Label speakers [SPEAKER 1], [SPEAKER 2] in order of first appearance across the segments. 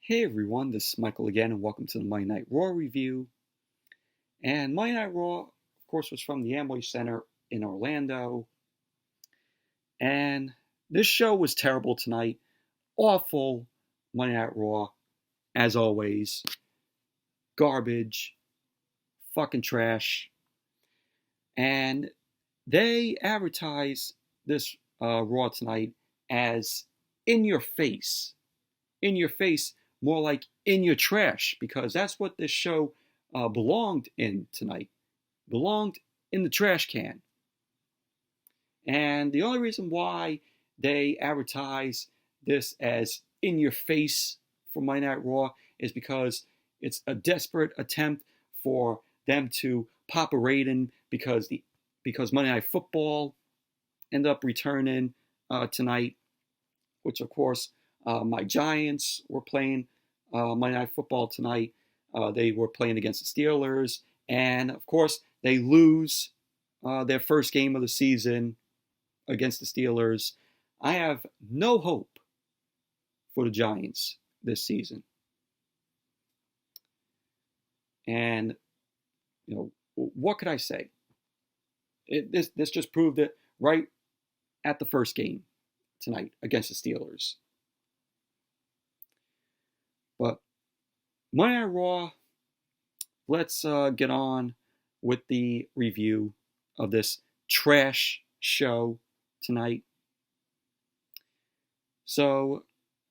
[SPEAKER 1] Hey everyone, this is Michael again, and welcome to the Monday Night Raw review. And Monday Night Raw, of course, was from the Amway Center in Orlando. And this show was terrible tonight. Awful Monday Night Raw, as always. Garbage. Fucking trash. And they advertise this Raw tonight as in your face. In your face. More like in your trash, because that's what this show belonged in tonight. Belonged in the trash can. And the only reason why they advertise this as in your face for Monday Night Raw is because it's a desperate attempt for them to pop a rating because Monday Night Football ended up returning tonight, which of course my Giants were playing Monday Night Football tonight. They were playing against the Steelers, and of course they lose their first game of the season against the Steelers. I have no hope for the Giants this season. And, what could I say? This just proved it right at the first game tonight against the Steelers. But Monday Night Raw, let's get on with the review of this trash show tonight. So,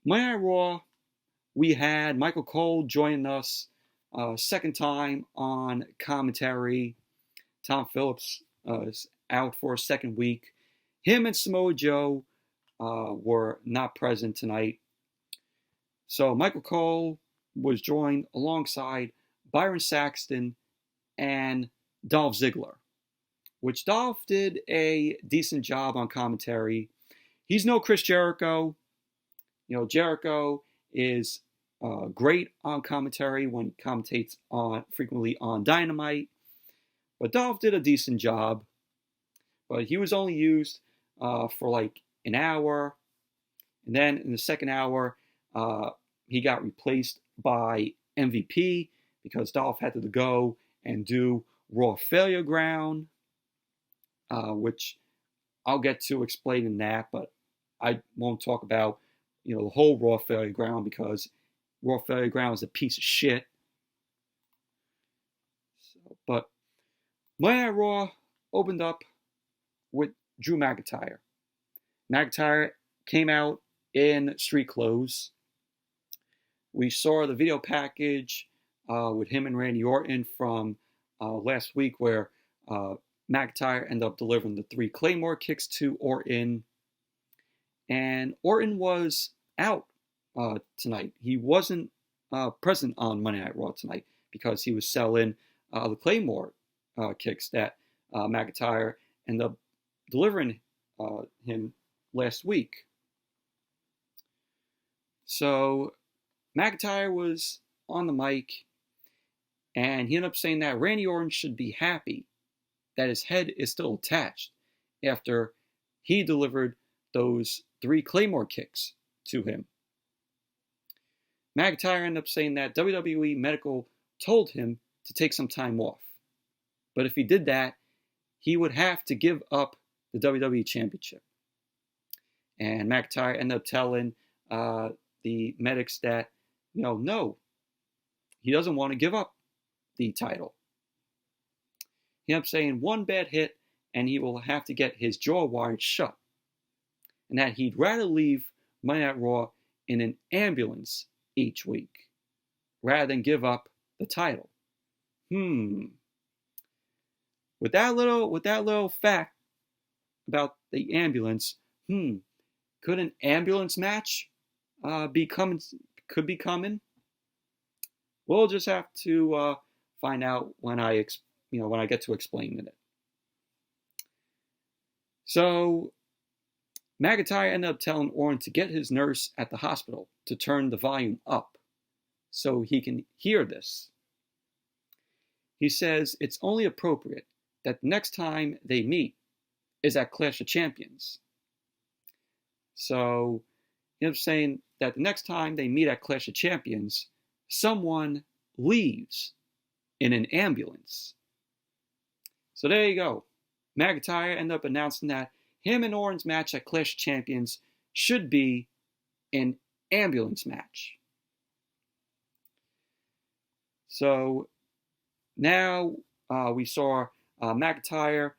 [SPEAKER 1] Monday Night Raw, we had Michael Cole joining us second time on commentary. Tom Phillips is out for a second week. Him and Samoa Joe were not present tonight. So Michael Cole was joined alongside Byron Saxton and Dolph Ziggler, which Dolph did a decent job on commentary. He's no Chris Jericho. Jericho is great on commentary when he commentates frequently on Dynamite. But Dolph did a decent job. But he was only used for like an hour. And then in the second hour, he got replaced by MVP because Dolph had to go and do Raw Failure Ground, which I'll get to explaining that, but I won't talk about the whole Raw Failure Ground because Raw Failure Ground is a piece of shit. But Monday Night Raw opened up with Drew McIntyre. McIntyre came out in street clothes. We saw the video package with him and Randy Orton from last week where McIntyre ended up delivering the 3 Claymore kicks to Orton. And Orton was out tonight. He wasn't present on Monday Night Raw tonight because he was selling the Claymore kicks that McIntyre ended up delivering him last week. So McIntyre was on the mic, and he ended up saying that Randy Orton should be happy that his head is still attached after he delivered those 3 Claymore kicks to him. McIntyre ended up saying that WWE Medical told him to take some time off. But if he did that, he would have to give up the WWE Championship. And McIntyre ended up telling the medics that, no, he doesn't want to give up the title. He ended up saying one bad hit and he will have to get his jaw wired shut. And that he'd rather leave Monday Night Raw in an ambulance each week rather than give up the title. With that little fact about the ambulance, could an ambulance match be coming? We'll just have to find out when I get to explaining it. So McIntyre ended up telling Orton to get his nurse at the hospital to turn the volume up so he can hear this. He says it's only appropriate that the next time they meet is at Clash of Champions. So he ended up saying that the next time they meet at Clash of Champions, someone leaves in an ambulance. So there you go. McIntyre ended up announcing that him and Orton's match at Clash of Champions should be an ambulance match. So now we saw McIntyre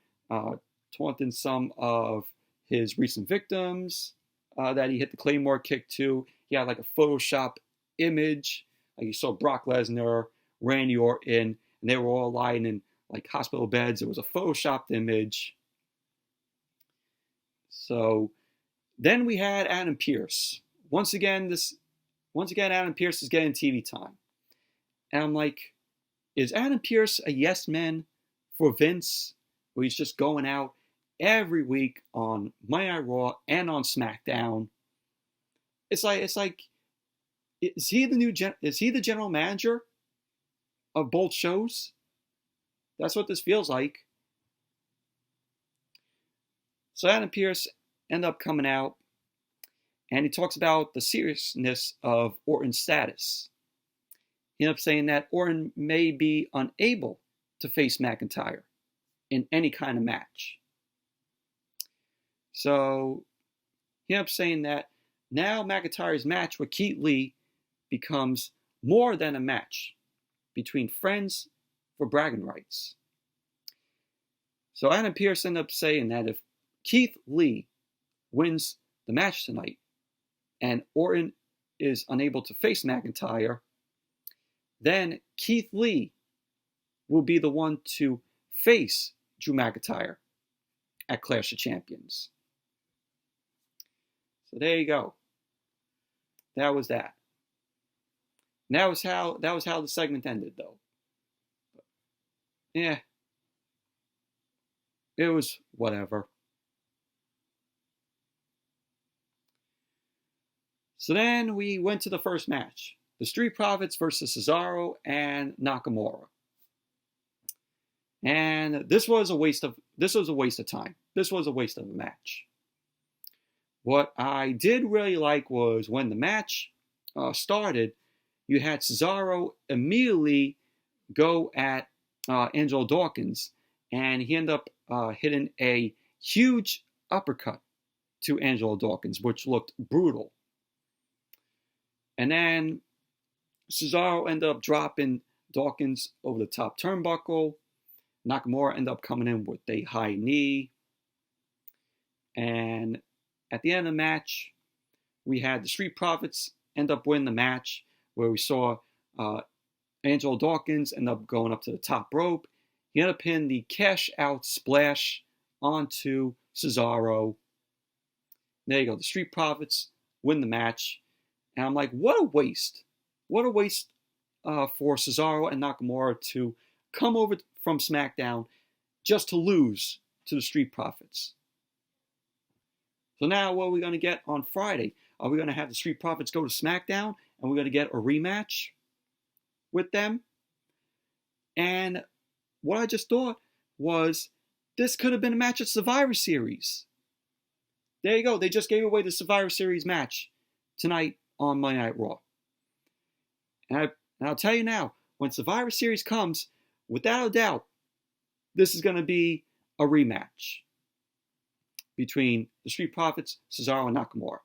[SPEAKER 1] taunting some of his recent victims that he hit the Claymore kick to. He had like a Photoshop image. Like you saw Brock Lesnar, Randy Orton, and they were all lying in like hospital beds. It was a Photoshopped image. So then we had Adam Pearce. Once again, Adam Pearce is getting TV time. And I'm like, is Adam Pearce a yes man for Vince? Where he's just going out every week on Monday Night Raw and on SmackDown. It's like, is he the general manager of both shows? That's what this feels like. So Adam Pearce ended up coming out, and he talks about the seriousness of Orton's status. He ended up saying that Orton may be unable to face McIntyre in any kind of match. So he ended up saying that now McIntyre's match with Keith Lee becomes more than a match between friends for bragging rights. So Adam Pearce ended up saying that if Keith Lee wins the match tonight and Orton is unable to face McIntyre, then Keith Lee will be the one to face Drew McIntyre at Clash of Champions. So there you go. That was that. And that was how the segment ended, though. Yeah. It was whatever. So then we went to the first match. The Street Profits versus Cesaro and Nakamura. And this was a waste of time. This was a waste of a match. What I did really like was when the match started, you had Cesaro immediately go at Angelo Dawkins, and he ended up hitting a huge uppercut to Angelo Dawkins, which looked brutal. And then Cesaro ended up dropping Dawkins over the top turnbuckle. Nakamura ended up coming in with a high knee. And at the end of the match, we had the Street Profits end up winning the match, where we saw Angelo Dawkins end up going up to the top rope. He ended up hitting the cash out splash onto Cesaro. There you go. The Street Profits win the match. And I'm like, what a waste. What a waste for Cesaro and Nakamura to come over from SmackDown just to lose to the Street Profits. So now what are we going to get on Friday? Are we going to have the Street Profits go to SmackDown and we're going to get a rematch with them? And what I just thought was this could have been a match at Survivor Series. There you go. They just gave away the Survivor Series match tonight on Monday Night Raw. And I'll tell you now, when Survivor Series comes, without a doubt, this is going to be a rematch between the Street Profits, Cesaro, and Nakamura.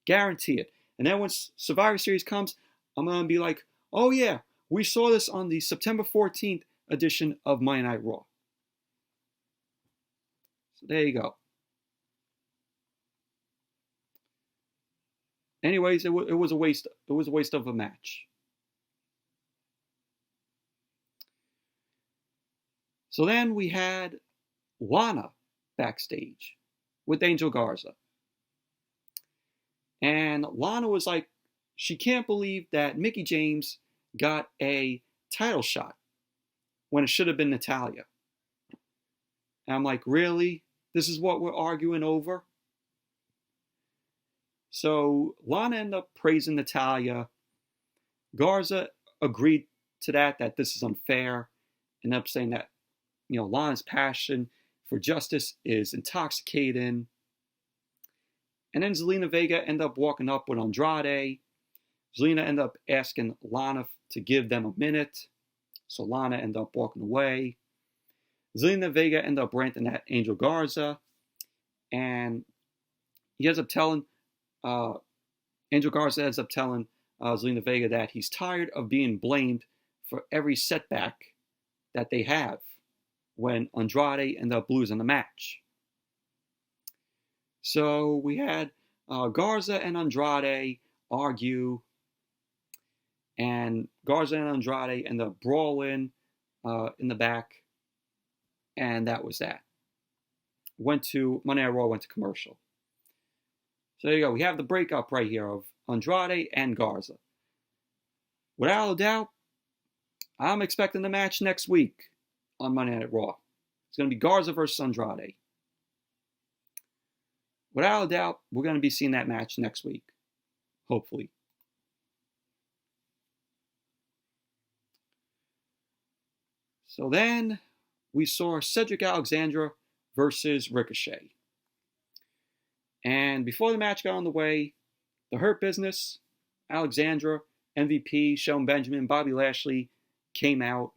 [SPEAKER 1] Guarantee it. And then once Survivor Series comes, I'm going to be like, oh yeah, we saw this on the September 14th edition of Monday Night Raw. So there you go. Anyways, it was a waste. It was a waste of a match. So then we had Lana backstage with Angel Garza. And Lana was like, she can't believe that Mickie James got a title shot when it should have been Natalya. And I'm like, really? This is what we're arguing over? So Lana ended up praising Natalya. Garza agreed to that this is unfair. Ended up saying that, Lana's passion for justice is intoxicating. And then Zelina Vega ended up walking up with Andrade. Zelina ended up asking Lana to give them a minute. So Lana ended up walking away. Zelina Vega ended up ranting at Angel Garza. And he ends up telling, Angel Garza ends up telling Zelina Vega that he's tired of being blamed for every setback that they have when Andrade ended up losing the match. So we had Garza and Andrade argue, and Garza and Andrade ended up brawling in the back, and that was that. Monday Night Raw went to commercial. So there you go. We have the breakup right here of Andrade and Garza. Without a doubt, I'm expecting the match next week on Monday Night Raw. It's going to be Garza versus Andrade. Without a doubt, we're going to be seeing that match next week. Hopefully. So then we saw Cedric Alexander versus Ricochet. And before the match got on the way, the Hurt Business, Alexandra, MVP, Shelton Benjamin, Bobby Lashley came out.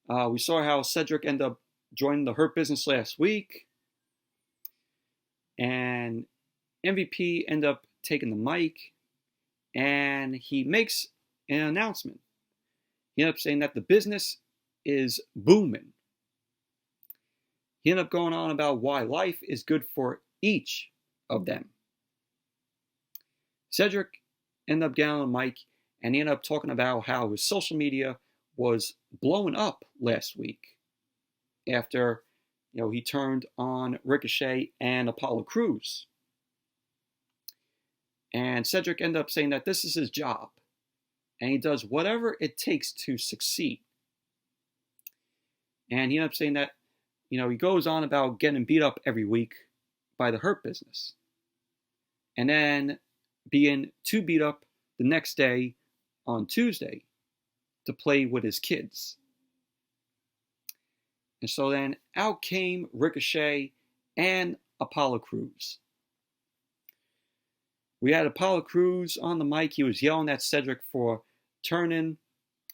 [SPEAKER 1] We saw how Cedric ended up joining the Hurt Business last week. And MVP ended up taking the mic. And he makes an announcement. He ended up saying that the business is booming. He ended up going on about why life is good for each of them. Cedric ended up getting on the mic and he ended up talking about how his social media was blowing up last week after he turned on Ricochet and Apollo Crews. And Cedric ended up saying that this is his job and he does whatever it takes to succeed. And he ended up saying that he goes on about getting beat up every week by the Hurt Business. And then being too beat up the next day on Tuesday to play with his kids. And so then out came Ricochet and Apollo Crews. We had Apollo Crews on the mic. He was yelling at Cedric for turning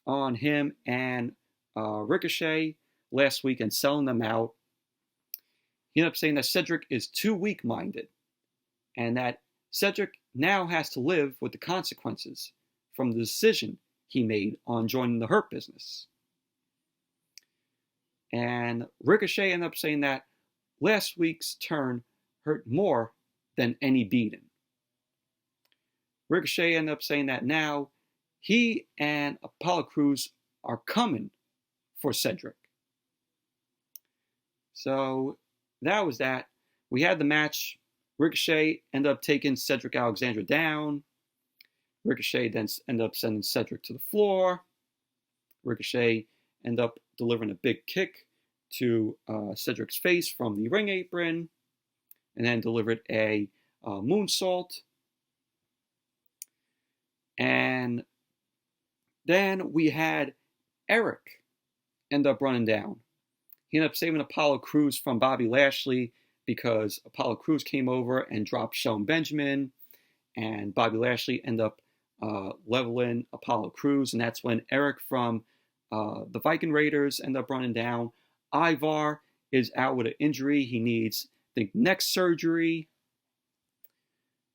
[SPEAKER 1] on him and Ricochet last week and selling them out. He ended up saying that Cedric is too weak-minded and that Cedric now has to live with the consequences from the decision he made on joining the Hurt Business. And Ricochet ended up saying that last week's turn hurt more than any beating. Ricochet ended up saying that now he and Apollo Crews are coming for Cedric. So that was that. We had the match. Ricochet ended up taking Cedric Alexander down. Ricochet then ended up sending Cedric to the floor. Ricochet ended up delivering a big kick to Cedric's face from the ring apron, and then delivered a moonsault. And then we had Erik end up running down. He ended up saving Apollo Crews from Bobby Lashley because Apollo Crews came over and dropped Shelton Benjamin, and Bobby Lashley ended up leveling Apollo Crews, and that's when Erik from the Viking Raiders ended up running down. Ivar is out with an injury. He needs, I think, neck surgery.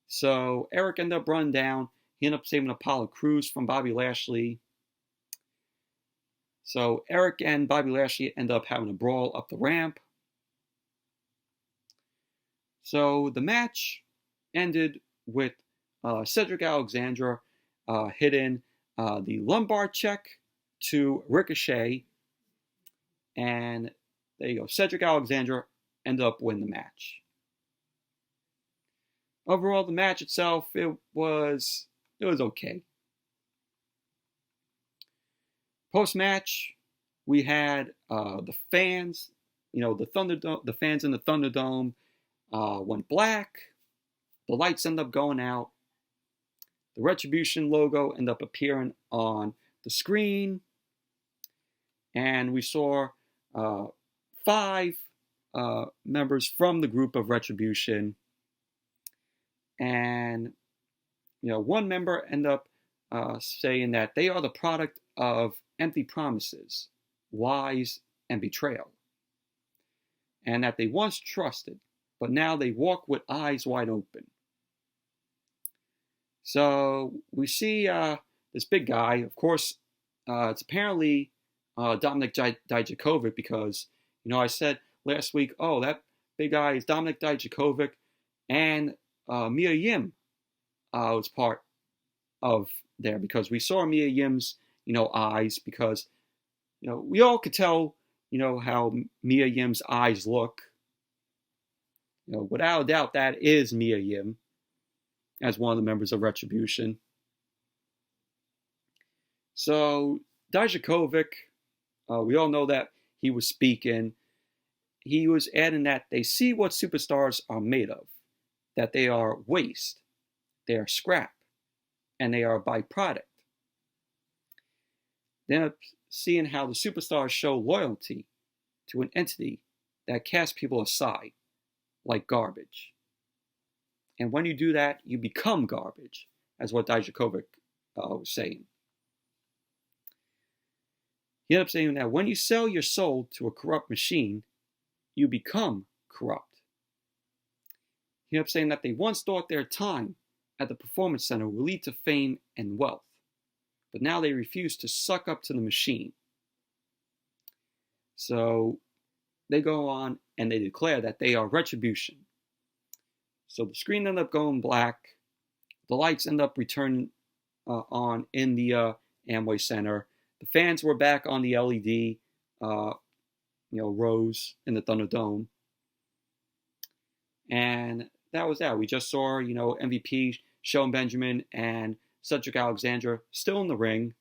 [SPEAKER 1] So Erik ended up running down. He ended up saving Apollo Crews from Bobby Lashley. So Erik and Bobby Lashley end up having a brawl up the ramp. So the match ended with Cedric Alexander hitting the lumbar check to Ricochet. And there you go. Cedric Alexander ended up winning the match. Overall, the match itself, it was okay. Post-match, we had the fans, the fans in the Thunderdome went black. The lights end up going out. The Retribution logo ended up appearing on the screen. And we saw 5 members from the group of Retribution. And one member ended up saying that they are the product of empty promises, lies, and betrayal. And that they once trusted, but now they walk with eyes wide open. So we see this big guy. Of course, it's apparently Dominik Dijakovic because, I said last week, oh, that big guy is Dominik Dijakovic, and Mia Yim was part of there because we saw Mia Yim's, eyes because, we all could tell, how Mia Yim's eyes look. Without a doubt, that is Mia Yim as one of the members of Retribution. So Dijakovic, we all know that he was speaking. He was adding that they see what superstars are made of, that they are waste, they are scrap, and they are a byproduct. Then seeing how the superstars show loyalty to an entity that casts people aside, like garbage. And when you do that, you become garbage, as what Dijakovic was saying. He ended up saying that when you sell your soul to a corrupt machine, you become corrupt. He ended up saying that they once thought their time at the Performance Center would lead to fame and wealth, but now they refuse to suck up to the machine. So they go on and they declare that they are Retribution. So the screen ended up going black. The lights end up returning on in the Amway Center. The fans were back on the LED, rows in the Thunderdome. And that was that. We just saw, MVP, Shelton Benjamin, and Cedric Alexander still in the ring.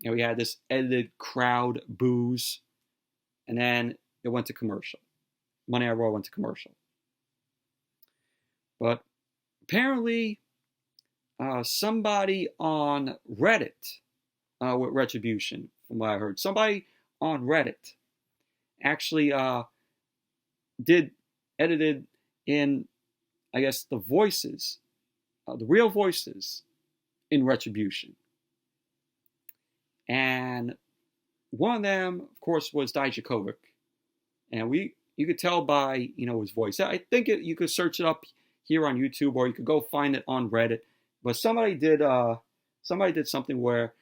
[SPEAKER 1] We had this edited crowd boos. And then it went to commercial. Monday Night Raw went to commercial. But apparently, somebody on Reddit with Retribution, from what I heard, somebody on Reddit actually edited in, I guess, the voices, the real voices in Retribution. And one of them, of course, was Dijakovic. And you could tell by, his voice. I think you could search it up here on YouTube, or you could go find it on Reddit. But somebody did something where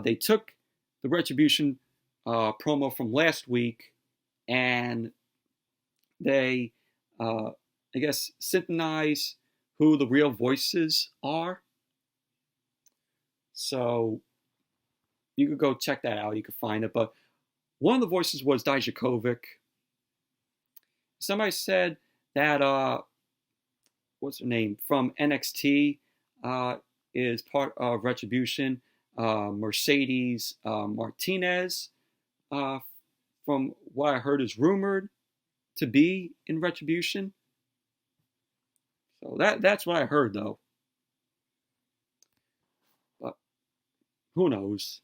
[SPEAKER 1] they took the Retribution promo from last week, and they, I guess, synchronize who the real voices are. So you could go check that out. You could find it. But one of the voices was Dijakovic. Somebody said that, what's her name, from NXT is part of Retribution. Mercedes Martinez, from what I heard, is rumored to be in Retribution. So that's what I heard, though. But who knows?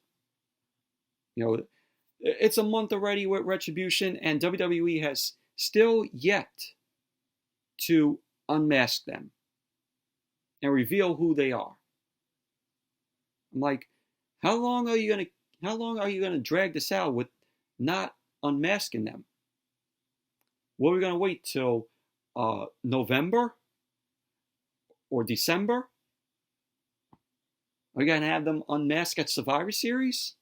[SPEAKER 1] It's a month already with Retribution, and WWE has still yet to unmask them and reveal who they are. I'm like, how long are you gonna drag this out with not unmasking them? What are we gonna wait till November or December? Are we gonna have them unmask at Survivor Series?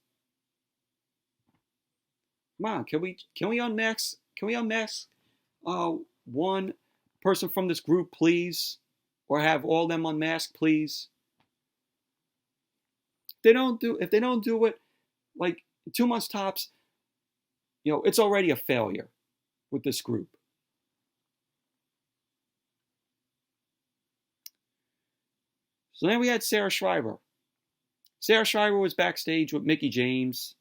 [SPEAKER 1] Come on, can we unmask one person from this group, please? Or have all them unmasked, please? If they don't do it, like 2 months tops, it's already a failure with this group. So then we had Sarah Schreiber. Sarah Schreiber was backstage with Mickie James,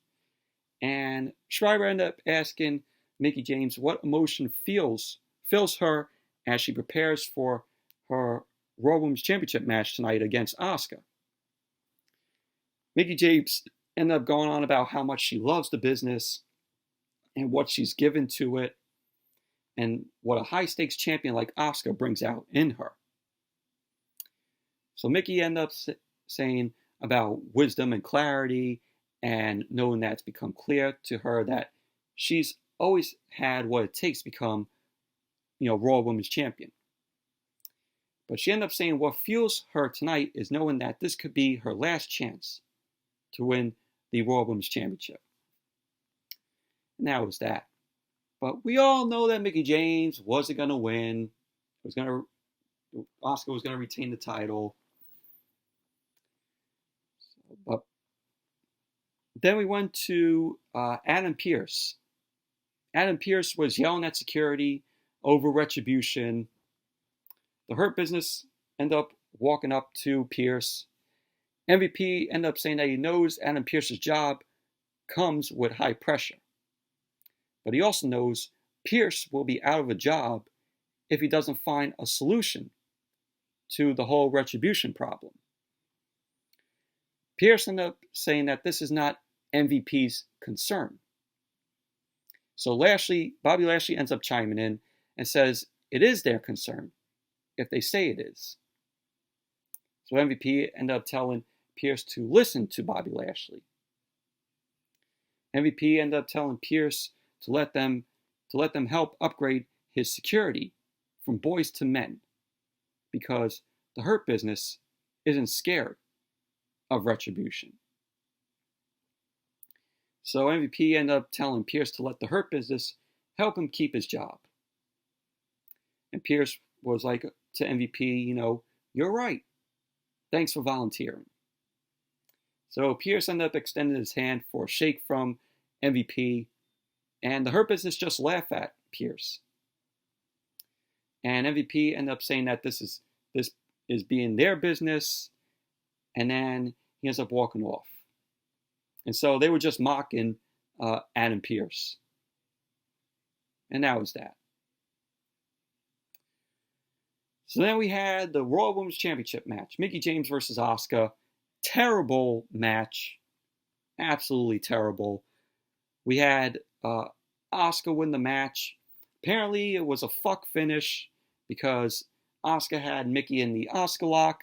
[SPEAKER 1] and Schreiber ended up asking Mickie James what emotion fills her as she prepares for her Raw Women's Championship match tonight against Asuka. Mickie James ended up going on about how much she loves the business and what she's given to it and what a high-stakes champion like Asuka brings out in her. So Mickie ended up saying about wisdom and clarity, and knowing that it's become clear to her that she's always had what it takes to become, Raw Women's Champion. But she ended up saying what fuels her tonight is knowing that this could be her last chance to win the Raw Women's Championship. And that was that. But we all know that Mickie James wasn't going to win. Asuka was going to retain the title. But then we went to Adam Pearce. Adam Pearce was yelling at security over Retribution. The Hurt Business ended up walking up to Pearce. MVP ended up saying that he knows Adam Pearce's job comes with high pressure. But he also knows Pearce will be out of a job if he doesn't find a solution to the whole Retribution problem. Pearce ended up saying that this is not MVP's concern. So Bobby Lashley ends up chiming in and says it is their concern if they say it is. So MVP ended up telling Pearce to listen to Bobby Lashley. MVP ended up telling Pearce to let them help upgrade his security from boys to men, because the Hurt Business isn't scared of Retribution. So MVP ended up telling Pearce to let the Hurt Business help him keep his job. And Pearce was like to MVP, you're right. Thanks for volunteering. So Pearce ended up extending his hand for a shake from MVP, and the Hurt Business just laughed at Pearce. And MVP ended up saying that this is being their business, and then he ends up walking off. And so they were just mocking Adam Pearce. And that was that. So then we had the Raw Women's Championship match. Mickie James versus Asuka. Terrible match. Absolutely terrible. We had Asuka win the match. Apparently it was a fuck finish because Asuka had Mickie in the Asuka lock.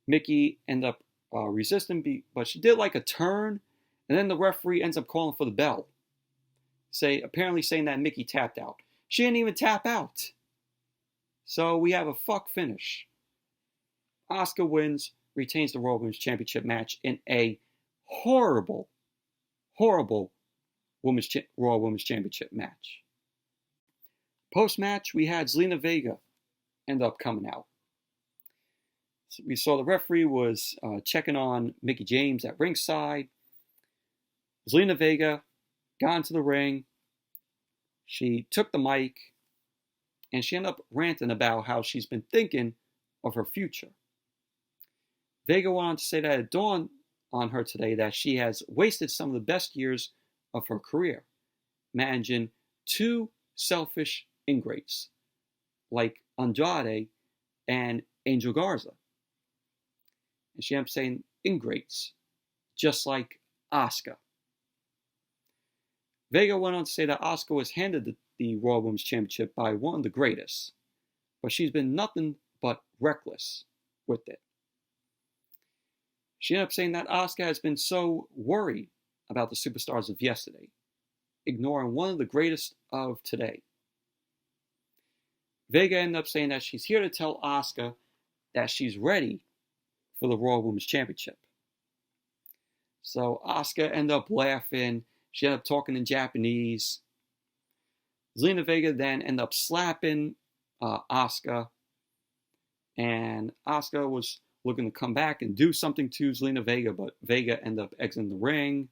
[SPEAKER 1] Mickie ended up resisting, but she did like a turn, and then the referee ends up calling for the bell. Apparently saying that Mickie tapped out. She didn't even tap out. So we have a fuck finish. Asuka wins, retains the Raw Women's Championship match in a horrible, horrible Raw Women's Championship match. Post-match, we had Zelina Vega end up coming out. So we saw the referee was checking on Mickie James at ringside. Zelina Vega got into the ring. She took the mic, and she ended up ranting about how she's been thinking of her future. Vega went on to say that it dawned on her today that she has wasted some of the best years of her career, managing two selfish ingrates like Andrade and Angel Garza. And she ended up saying ingrates, just like Asuka. Vega went on to say that Asuka was handed the Raw Women's Championship by one of the greatest, but she's been nothing but reckless with it. She ended up saying that Asuka has been so worried about the superstars of yesterday, ignoring one of the greatest of today. Vega ended up saying that she's here to tell Asuka that she's ready for the Raw Women's Championship. So Asuka ended up laughing. She ended up talking in Japanese. Zelina Vega then ended up slapping Asuka. And Asuka was looking to come back and do something to Zelina Vega, but Vega ended up exiting the ring.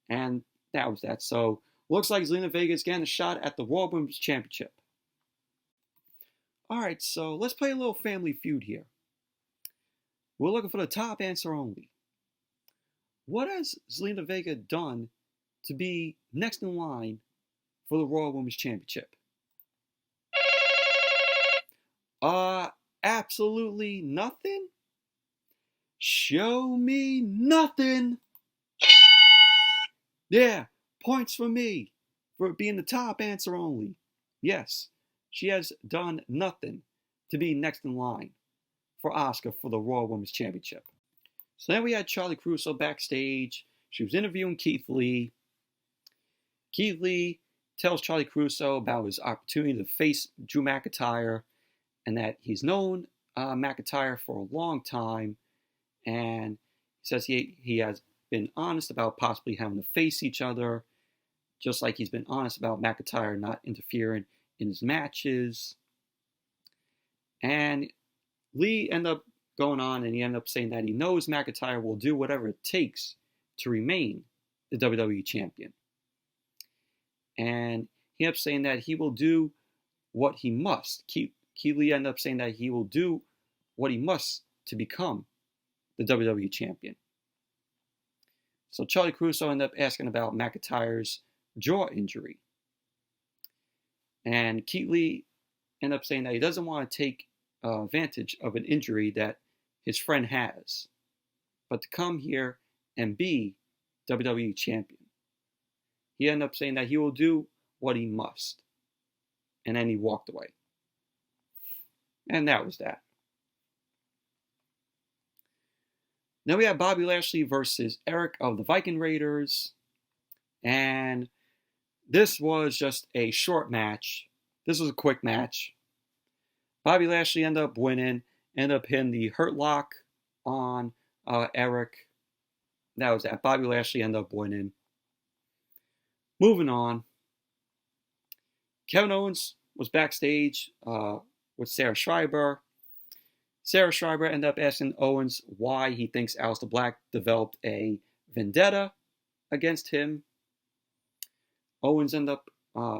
[SPEAKER 1] And that was that. So looks like Zelina Vega is getting a shot at the Raw Women's Championship. Alright, so let's play a little Family Feud here. We're looking for the top answer only. What has Zelina Vega done to be next in line for the Raw Women's Championship? Absolutely nothing? Show me nothing. Yeah, points for me for being the top answer only. Yes, she has done nothing to be next in line for Asuka for the Raw Women's Championship. So then we had Charlie Caruso backstage. She was interviewing Keith Lee. Keith Lee tells Charlie Caruso about his opportunity to face Drew McIntyre and that he's known McIntyre for a long time, and he says he has been honest about possibly having to face each other, just like he's been honest about McIntyre not interfering in his matches. And Lee ended up going on and he ended up saying that he knows McIntyre will do whatever it takes to remain the WWE champion. And he ended up saying that he will do what he must. Keith Lee ended up saying that he will do what he must to become the WWE champion. So Charlie Caruso ended up asking about McIntyre's jaw injury. And Keith Lee ended up saying that he doesn't want to take advantage of an injury that his friend has, but to come here and be WWE champion. He ended up saying that he will do what he must. And then he walked away. And that was that. Then we have Bobby Lashley versus Erik of the Viking Raiders. And this was just a short match. This was a quick match. Bobby Lashley ended up winning, ended up hitting the Hurt Lock on Erik. That was that. Bobby Lashley ended up winning. Moving on. Kevin Owens was backstage with Sarah Schreiber. Sarah Schreiber ended up asking Owens why he thinks Aleister Black developed a vendetta against him. Owens ended up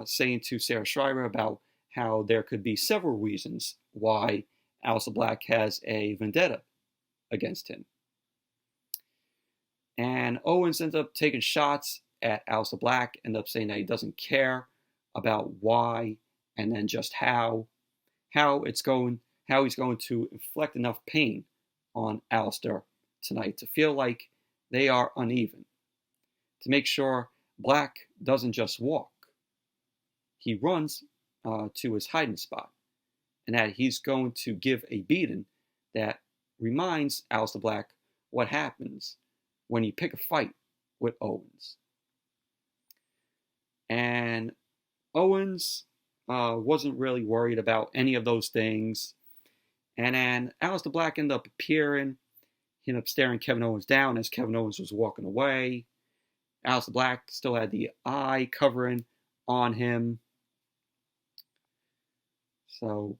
[SPEAKER 1] saying to Sarah Schreiber about how there could be several reasons why Aleister Black has a vendetta against him. And Owens ended up taking shots at Aleister Black, ended up saying that he doesn't care about why and then just how he's going to inflict enough pain on Aleister tonight to feel like they are uneven, to make sure Black doesn't just walk. He runs to his hiding spot, and that he's going to give a beating that reminds Aleister Black what happens when you pick a fight with Owens. And Owens wasn't really worried about any of those things. And then Aleister Black ended up appearing. He ended up staring Kevin Owens down as Kevin Owens was walking away. Aleister Black still had the eye covering on him. So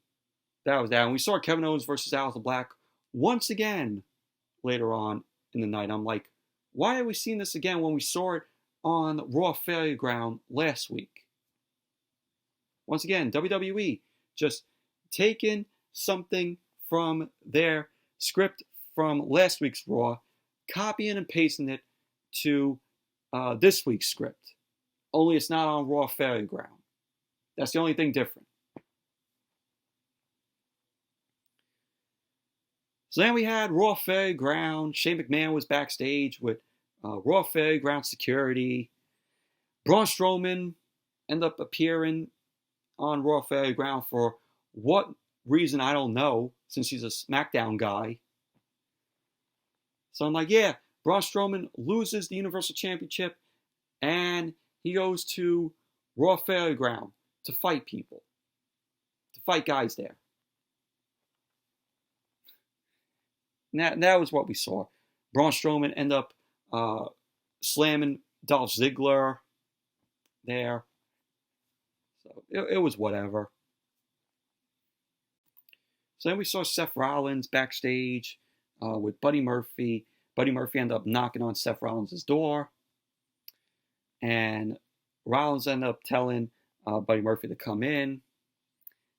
[SPEAKER 1] that was that. And we saw Kevin Owens versus Aleister Black once again later on in the night. I'm like, why are we seeing this again when we saw it on Raw Failure Ground last week? Once again, WWE just taking something from their script from last week's Raw, copying and pasting it to this week's script. Only it's not on Raw Failure Ground. That's the only thing different. So then we had Raw Failure Ground. Shane McMahon was backstage with Raw Failure Ground security. Braun Strowman ended up appearing on Raw Failure Ground for what reason, I don't know, since he's a SmackDown guy. So I'm like, yeah, Braun Strowman loses the Universal Championship and he goes to Raw Failure Ground to fight people, to fight guys there. And that was what we saw. Braun Strowman ended up slamming Dolph Ziggler there. So it was whatever. So then we saw Seth Rollins backstage with Buddy Murphy. Buddy Murphy ended up knocking on Seth Rollins' door. And Rollins ended up telling Buddy Murphy to come in.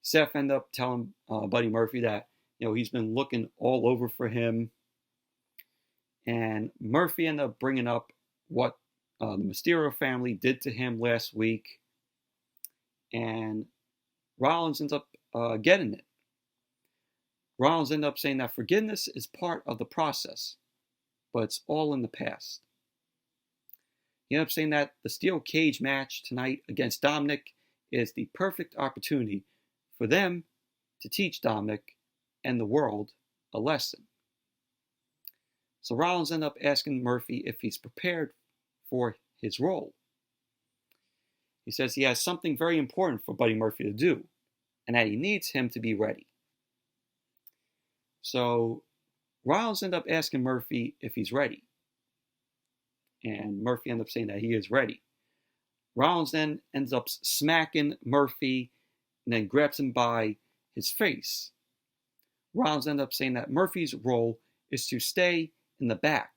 [SPEAKER 1] Seth ended up telling Buddy Murphy that he's been looking all over for him. And Murphy ended up bringing up what the Mysterio family did to him last week. And Rollins ends up getting it. Rollins ended up saying that forgiveness is part of the process, but it's all in the past. He ended up saying that the steel cage match tonight against Dominik is the perfect opportunity for them to teach Dominik and the world a lesson. So Rollins ended up asking Murphy if he's prepared for his role. He says he has something very important for Buddy Murphy to do, and that he needs him to be ready. So Rollins ended up asking Murphy if he's ready. And Murphy ended up saying that he is ready. Rollins then ends up smacking Murphy and then grabs him by his face. Rollins ended up saying that Murphy's role is to stay in the back,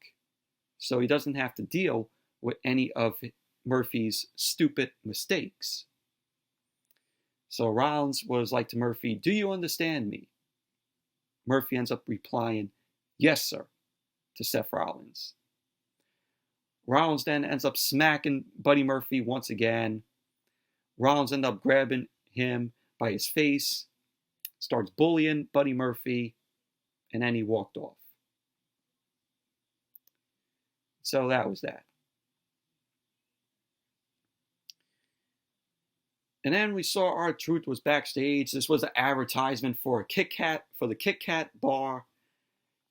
[SPEAKER 1] so he doesn't have to deal with any of Murphy's stupid mistakes. So Rollins was like to Murphy, "Do you understand me?" Murphy ends up replying, "Yes, sir," to Seth Rollins. Rollins then ends up smacking Buddy Murphy once again. Rollins ends up grabbing him by his face, starts bullying Buddy Murphy, and then he walked off. So that was that. And then we saw R-Truth was backstage. This was an advertisement for a Kit Kat, for the Kit Kat bar.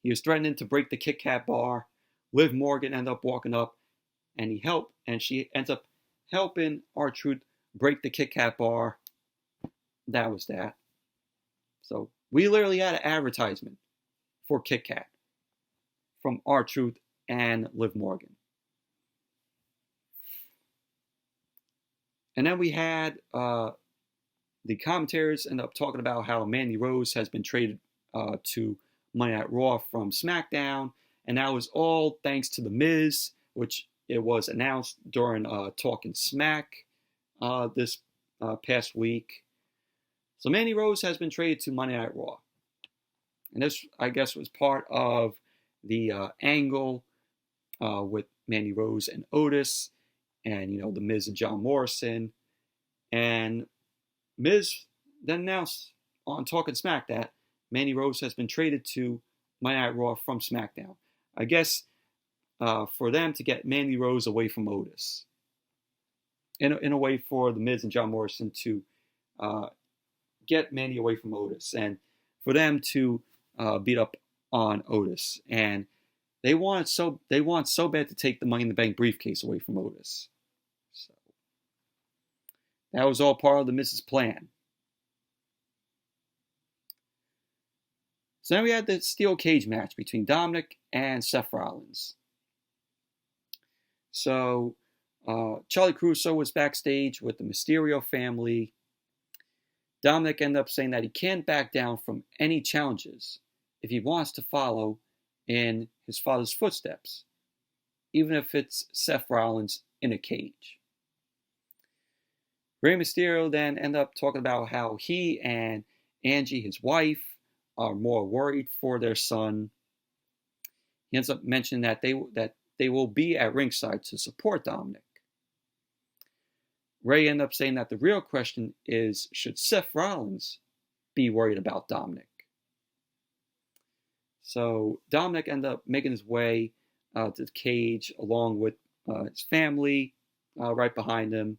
[SPEAKER 1] He was threatening to break the Kit Kat bar. Liv Morgan ended up walking up, and she ends up helping R-Truth break the Kit Kat bar. That was that. So we literally had an advertisement for Kit Kat from R-Truth and Liv Morgan. And then we had the commentators end up talking about how Mandy Rose has been traded to Monday Night Raw from SmackDown. And that was all thanks to The Miz, which it was announced during Talking Smack this past week. So Mandy Rose has been traded to Monday Night Raw. And this, I guess, was part of the angle with Mandy Rose and Otis, and, The Miz and John Morrison. And Miz then announced on Talking Smack that Mandy Rose has been traded to Monday Night Raw from SmackDown. I guess for them to get Mandy Rose away from Otis. In a way for The Miz and John Morrison to get Mandy away from Otis. And for them to beat up on Otis. And they want so bad to take the Money in the Bank briefcase away from Otis. So that was all part of the Miz's plan. So then we had the steel cage match between Dominik and Seth Rollins. So Charlie Caruso was backstage with the Mysterio family. Dominik ended up saying that he can't back down from any challenges if he wants to follow in his father's footsteps, even if it's Seth Rollins in a cage. Rey Mysterio then ended up talking about how he and Angie, his wife, are more worried for their son. He ends up mentioning that they will be at ringside to support Dominik. Rey ended up saying that the real question is, should Seth Rollins be worried about Dominik? So Dominik ended up making his way to the cage along with his family right behind him.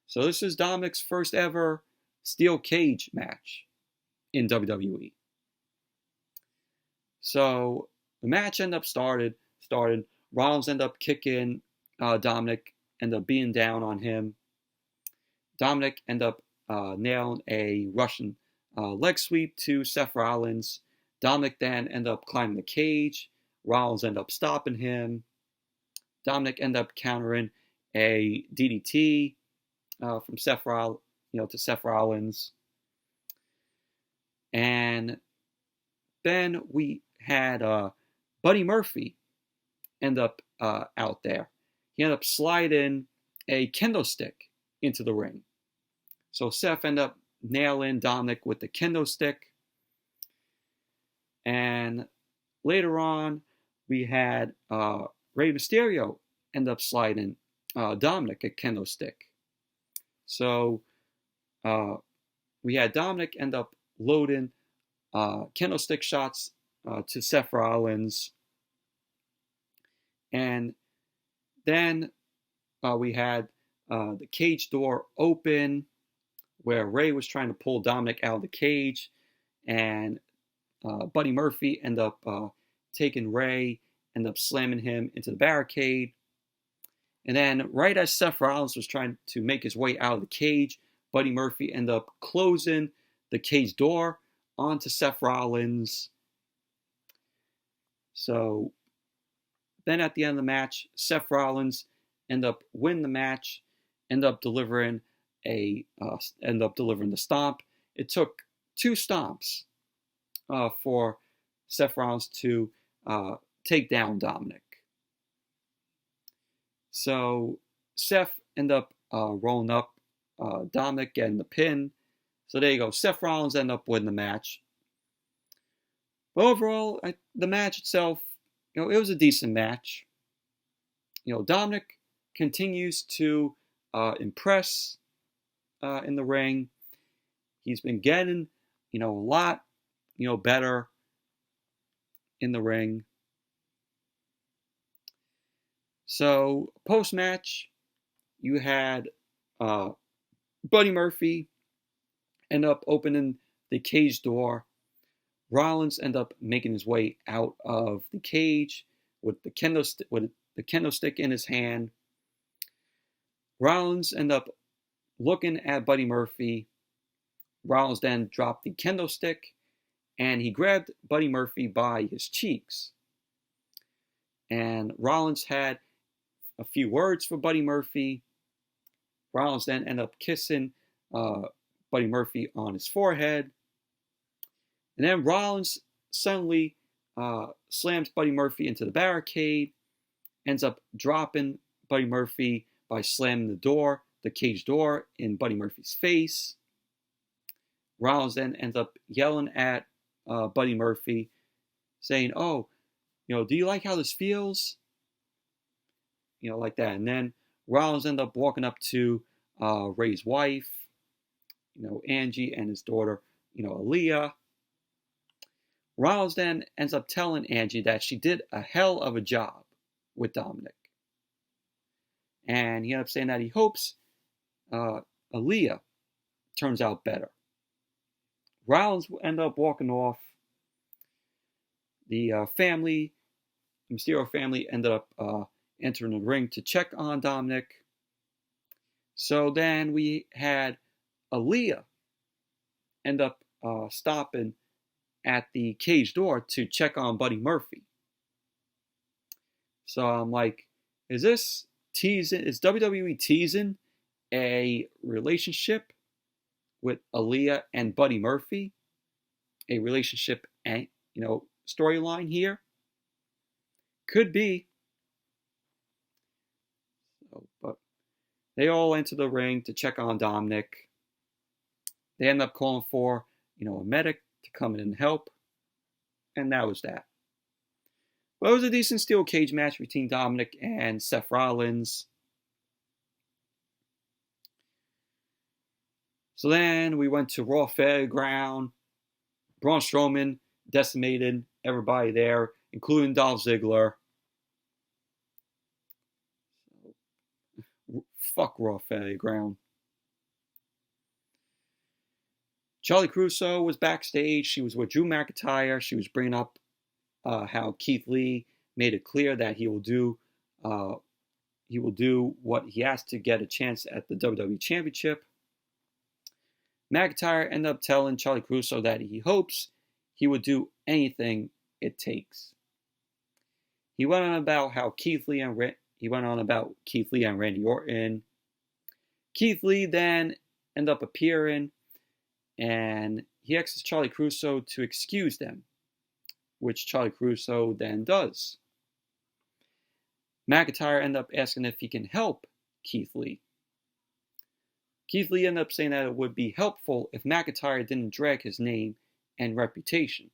[SPEAKER 1] So this is Dominik's first ever steel cage match in WWE. So the match ended up started. Rollins ended up kicking Dominik, ended up being down on him. Dominik ended up nailing a Russian leg sweep to Seth Rollins. Dominik then ended up climbing the cage. Rollins ended up stopping him. Dominik ended up countering a DDT from Seth Rollins, to Seth Rollins. And then we had Buddy Murphy end up out there. He ended up sliding a kendo stick into the ring. So Seth ended up nailing Dominik with the kendo stick. And later on, we had Rey Mysterio end up sliding Dominik a kendo stick. So we had Dominik end up loading kendo stick shots to Seth Rollins. And then we had the cage door open where Rey was trying to pull Dominik out of the cage. And Buddy Murphy ended up taking Ray, ended up slamming him into the barricade. And then right as Seth Rollins was trying to make his way out of the cage, Buddy Murphy ended up closing the cage door onto Seth Rollins. So then at the end of the match, Seth Rollins ended up winning the match, ended up delivering the stomp. It took 2 stomps for Seth Rollins to take down Dominik. So Seth ended up rolling up Dominik, getting the pin. So there you go. Seth Rollins ended up winning the match. But overall, the match itself, it was a decent match. Dominik continues to impress in the ring. He's been getting, a lot, better in the ring. So post-match, you had Buddy Murphy end up opening the cage door. Rollins ended up making his way out of the cage with the kendo stick in his hand. Rollins ended up looking at Buddy Murphy. Rollins then dropped the kendo stick, and he grabbed Buddy Murphy by his cheeks. And Rollins had a few words for Buddy Murphy. Rollins then ended up kissing Buddy Murphy on his forehead. And then Rollins suddenly slams Buddy Murphy into the barricade, ends up dropping Buddy Murphy by slamming the cage door in Buddy Murphy's face. Rollins then ends up yelling at Buddy Murphy, saying, "Oh, do you like how this feels?" Like that. And then Rollins ended up walking up to Ray's wife, Angie, and his daughter, Aaliyah. Rollins then ends up telling Angie that she did a hell of a job with Dominik. And he ended up saying that he hopes Aaliyah turns out better. Rollins ended up walking off. The Mysterio family ended up entering the ring to check on Dominik. So then we had Aaliyah end up stopping at the cage door to check on Buddy Murphy. So I'm like, is WWE teasing a relationship with Aaliyah and Buddy Murphy? A relationship, storyline here? Could be. But they all enter the ring to check on Dominik. They end up calling for, a medic to come in and help. And that was that. But it was a decent steel cage match between Dominik and Seth Rollins. So then we went to Raw Fairground. Braun Strowman decimated everybody there, including Dolph Ziggler. Fuck Raw Fairground. Charlie Caruso was backstage. She was with Drew McIntyre. She was bringing up how Keith Lee made it clear that he will do what he has to get a chance at the WWE Championship. McIntyre ended up telling Charlie Caruso that he hopes he would do anything it takes. He went on about Keith Lee and Randy Orton. Keith Lee then ended up appearing, and he asks Charlie Caruso to excuse them, which Charlie Caruso then does. McIntyre ended up asking if he can help Keith Lee. Keith Lee ended up saying that it would be helpful if McIntyre didn't drag his name and reputation.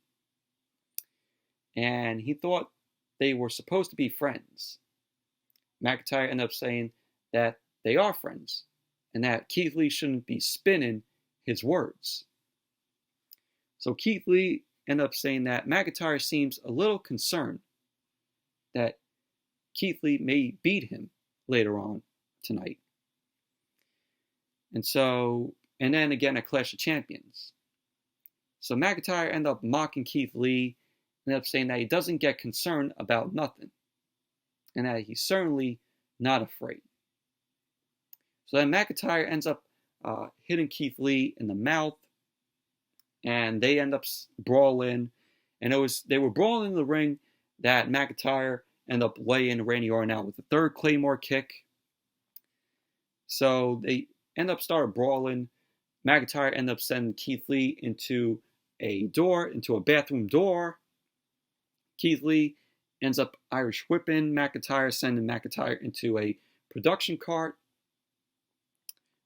[SPEAKER 1] And he thought they were supposed to be friends. McIntyre ended up saying that they are friends and that Keith Lee shouldn't be spinning his words. So Keith Lee ended up saying that McIntyre seems a little concerned that Keith Lee may beat him later on tonight. And then again at Clash of Champions. So McIntyre ended up mocking Keith Lee, ended up saying that he doesn't get concerned about nothing, and that he's certainly not afraid. So then McIntyre ends up hitting Keith Lee in the mouth, and they end up brawling. And they were brawling in the ring that McIntyre ended up laying Randy Orton out with the third Claymore kick. So they end up started brawling. McIntyre ended up sending Keith Lee into a bathroom door. Keith Lee ends up Irish whipping McIntyre, sending McIntyre into a production cart.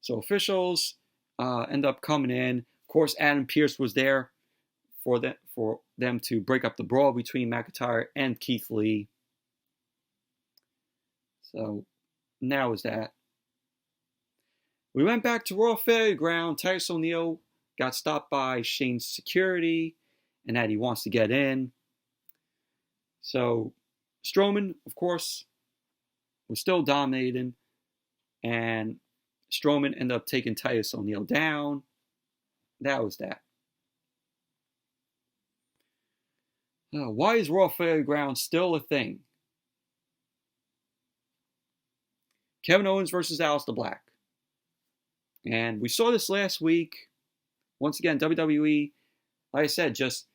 [SPEAKER 1] So officials end up coming in. Of course, Adam Pearce was there for them to break up the brawl between McIntyre and Keith Lee. So now is that. We went back to Raw Fairground. Titus O'Neil got stopped by Shane's security and that he wants to get in. So Strowman, of course, was still dominating, and Strowman ended up taking Titus O'Neil down. That was that. Why is Raw Fairground still a thing? Kevin Owens versus Aleister Black. And we saw this last week. Once again, WWE, like I said, just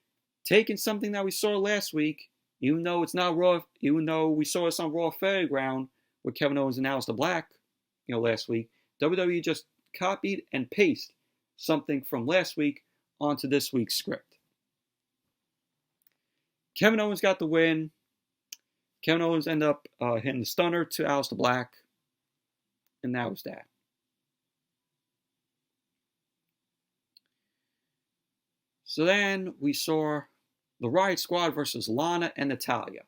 [SPEAKER 1] taking something that we saw last week, even though it's not Raw, even though we saw this on Raw Fairground with Kevin Owens and Aleister Black, last week, WWE just copied and pasted something from last week onto this week's script. Kevin Owens got the win. Kevin Owens ended up hitting the stunner to Aleister Black. And that was that. So then we saw the Riot Squad versus Lana and Natalya.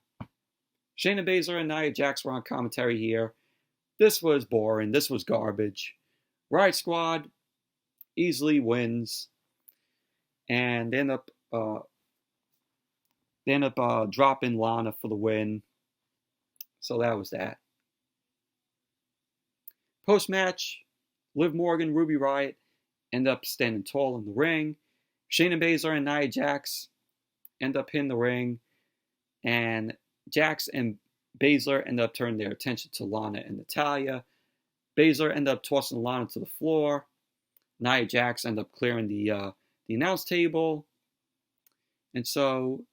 [SPEAKER 1] Shayna Baszler and Nia Jax were on commentary here. This was boring. This was garbage. Riot Squad easily wins. And they end up dropping Lana for the win. So that was that. Post-match, Liv Morgan, Ruby Riott end up standing tall in the ring. Shayna Baszler and Nia Jax end up in the ring. And Jax and Baszler end up turning their attention to Lana and Natalya. Baszler end up tossing Lana to the floor. Nia Jax end up clearing the announce table. And so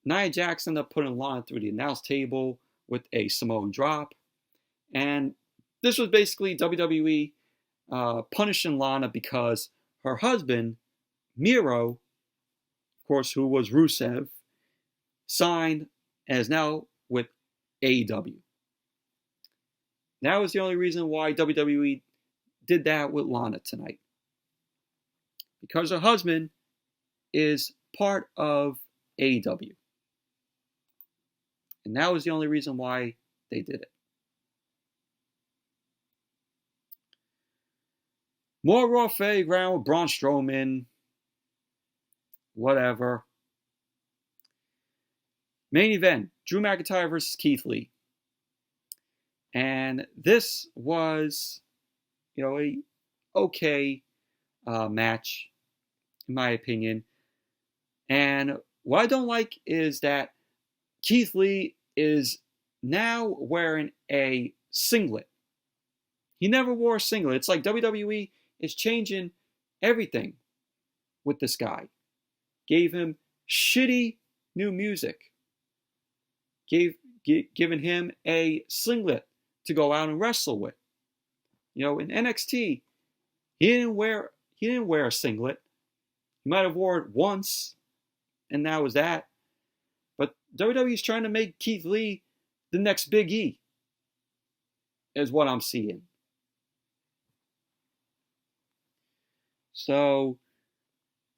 [SPEAKER 1] Nia Jax ended up putting Lana through the announce table with a Samoan drop. And this was basically WWE punishing Lana because her husband, Miro, of course, who was Rusev, signed and is now with AEW. That was the only reason why WWE did that with Lana tonight. Because her husband is part of AEW. And that was the only reason why they did it. More Raw Fairground with Braun Strowman. Whatever. Main event, Drew McIntyre versus Keith Lee. And this was, a okay match, in my opinion. And what I don't like is that Keith Lee is now wearing a singlet. He never wore a singlet. It's like WWE is changing everything with this guy. Gave him shitty new music. Giving him a singlet to go out and wrestle with. In NXT, he didn't wear a singlet. He might have wore it once, and that was that. But WWE is trying to make Keith Lee the next Big E, is what I'm seeing. So,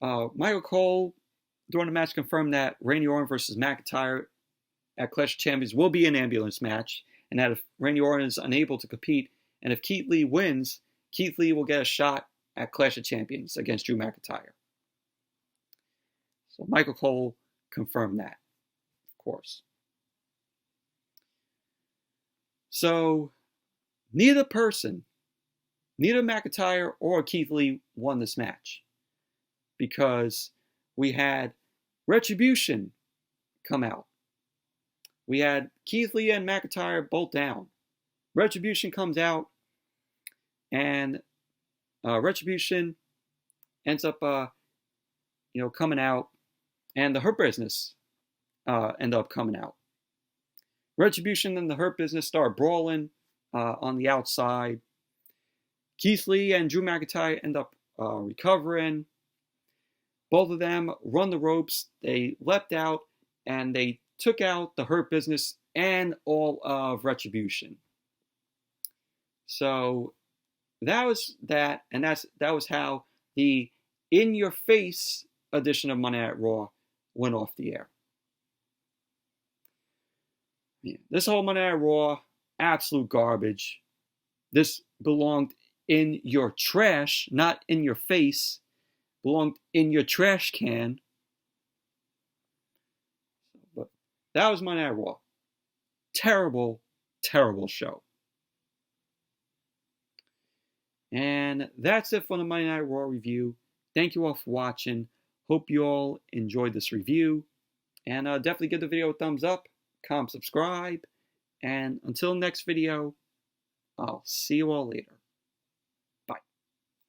[SPEAKER 1] Michael Cole, during the match, confirmed that Randy Orton versus McIntyre at Clash of Champions will be an ambulance match, and that if Randy Orton is unable to compete, and if Keith Lee wins, Keith Lee will get a shot at Clash of Champions against Drew McIntyre. So Michael Cole confirmed that, of course. So neither McIntyre or Keith Lee won this match, because we had Retribution come out. We had Keith Lee and McIntyre both down. Retribution comes out, and Retribution ends up, coming out, and the Hurt Business end up coming out. Retribution and the Hurt Business start brawling on the outside. Keith Lee and Drew McIntyre end up recovering. Both of them run the ropes. They leapt out, and they took out the Hurt Business and all of Retribution. So that was that, and that was how the in-your-face edition of Monday Night Raw went off the air. Yeah, this whole Monday Night Raw, absolute garbage. This belonged in your trash, not in your face. Belonged in your trash can. But that was Monday Night Raw. Terrible, terrible show. And that's it for the Monday Night Raw review. Thank you all for watching. Hope you all enjoyed this review. And definitely give the video a thumbs up, comment, subscribe. And until next video, I'll see you all later.